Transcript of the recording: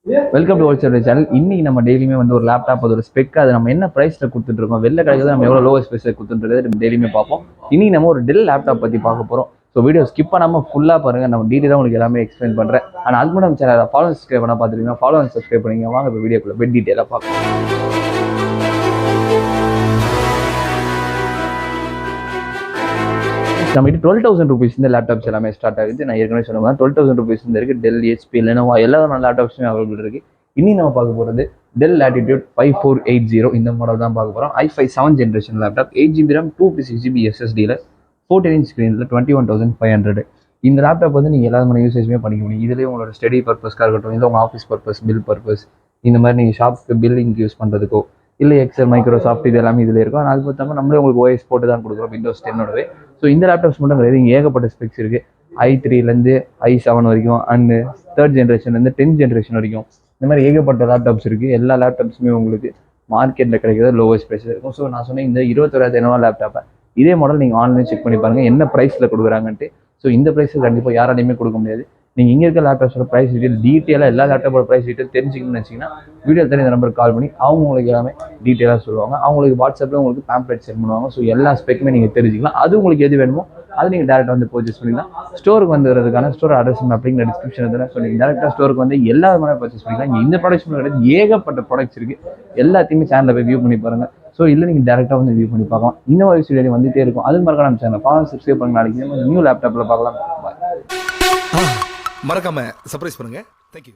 Welcome to wholesale channel. இன்னைக்கு நம்ம டெய்லியுமே வந்து ஒரு லேப்டாப் அதோட ஸ்பெக் அது நம்ம என்ன பிரைஸ்ல கொடுத்துட்டு இருக்கோம், வெளில கிடைக்கிறது நம்ம எவ்வளவு லோவஸ்ட் பிரைஸ்ல கொடுத்துட்டு நம்ம டெய்லியுமே பார்ப்போம். இன்னைக்கு நம்ம ஒரு டெல் லேப்டாப் பத்தி பார்க்க போறோம். ஸோ வீடியோ ஸ்கிப் பண்ணாம ஃபுல்லா பாருங்க, நம்ம டீட்டெயிலாக உங்களுக்கு எல்லாமே எக்ஸ்பிளைன் பண்றேன். ஆனால் அது மட்டும் நம்ம சேனல் ஃபாலோ சப்ஸ்கிரைப் பண்ணா பார்த்துருக்கீங்க, ஃபாலோ அண்ட் சப்ஸ்கிரைப் பண்ணிங்க. வாங்க இப்போ வீடியோக்குள்ள பெட் டீட்டெயிலாக பார்க்கலாம். நம்ம 12,000 rupees இந்த லேப்டாப்ஸ் எல்லாமே ஸ்டார்ட் ஆகுது. நான் ஏற்கனவே சொன்ன மாதிரி 12,000 rupees இருக்கு. டெல், ஹெச்பி, லெனோவா எல்லா லேப்டாப்ஸுமே அவைலபிள் இருக்கு. இன்னும் நம்ம பார்க்க போகிறது டெல் லேட்டிடியூட் 5480 இந்த மாடல் தான் பார்க்க போகிறோம். i5 7th generation laptop, 8GB RAM, 256GB SSDயில் 14-inch ஸ்க்ரீனில் 21,500. இந்த லேப்டாப் வந்து நீங்கள் எல்லா யூசேஜுமே பண்ணிக்க முடியும். இதுலேயே உங்களோட ஸ்டடி பர்பஸ்க்காக இருக்கட்டும், இல்லை உங்கள் ஆஃபீஸ் பர்பஸ், பில் பர்பஸ், இந்த மாதிரி நீங்கள் ஷாப்க்கு பில்லிங் யூஸ் பண்ணுறதுக்கோ, இல்லை எக்ஸல், மைக்ரோசாஃப்ட் இது எல்லாமே இதில் இருக்கும். ஆனால் அது பார்த்தாமல் நம்மளே உங்களுக்கு ஓஎஸ் போட்டு தான் கொடுக்குறோம், விண்டோஸ் 10ஓடவே. ஸோ இந்த லேப்டாப்ஸ் மட்டும் கிடையாது, இங்கே ஏகப்பட்ட ஸ்பெக்ஸ் இருக்குது. i3லேருந்து i7 வரைக்கும், அண்டு 3rd ஜென்ரேஷன்லேருந்து 10th ஜென்ரேஷன் வரைக்கும் இந்த மாதிரி ஏகப்பட்ட லேப்டாப்ஸ் இருக்குது. எல்லா லேப்டாப்ஸுமே உங்களுக்கு மார்க்கெட்டில் கிடைக்கிறது லோவஸ்ட் ப்ரைஸில் இருக்கும். ஸோ நான் சொன்னேன், இந்த 21,000 லேப்டாப்பை இதே மாடல் நீங்கள் ஆன்லைன் செக் பண்ணி பாருங்கள் என்ன ப்ரைஸில் கொடுக்குறாங்கன்ட்டு. ஸோ இந்த ப்ரைஸில் கண்டிப்பாக யாராலையுமே கொடுக்க முடியாது. நீங்கள் இங்கே இருக்க லேப்டாப்ஸோட ப்ரைஸ் டீட்டெயிலாக எல்லா லேப்டாப்போட ப்ரைஸ் டீட்டெயில் தெரிஞ்சுக்கணும்னு வச்சிங்கன்னா வீடியோ தெரிஞ்ச நம்பருக்கு கால் பண்ணி அவங்க உங்களுக்கு எல்லாமே டீட்டெயிலாக சொல்லுவாங்க. அவங்களுக்கு வாட்ஸ்அப்பில் உங்களுக்கு பேம்ப்ளெட் சென்ட் பண்ணுவாங்க. ஸோ எல்லா ஸ்பெக்குமே நீங்கள் தெரிஞ்சுக்கலாம். அது உங்களுக்கு எது வேணுமோ அது நீங்கள் டேரெக்டாக வந்து பர்ச்சேஸ் பண்ணிக்கலாம். ஸ்டோருக்கு வந்து வரதுக்கான ஸ்டோர் அட்ரஸ் அப்படிங்கிற டிஸ்கிரிப்ஷன் இதில். ஸோ நீங்கள் டேரெக்டாக ஸ்டோருக்கு வந்து எல்லா விதமான பர்ச்சேஸ் பண்ணிக்கலாம். இங்கே இந்த ப்ராடக்ட்ஸ் கிடையாது, ஏகப்பட்ட ப்ராடக்ட்ஸ் இருக்குது. எல்லாத்தையுமே சேனலில் போய் வியூ பண்ணி பாருங்கள். ஸோ இல்லை நீங்கள் டேரெக்டாக வந்து வியூ பண்ணி பார்க்கலாம். இந்த மாதிரி வீடியோ வந்துகிட்டே இருக்கும். அது மாதிரி நம்ம சேனல் ஃபாலோ சப்ஸ்கிரைப் பண்ணுங்க. நாளைக்கு நியூ லேப்டாப்பில் பார்க்கலாம். மறக்காம சர்ப்ரைஸ் பண்ணுங்க. தேங்க்யூ.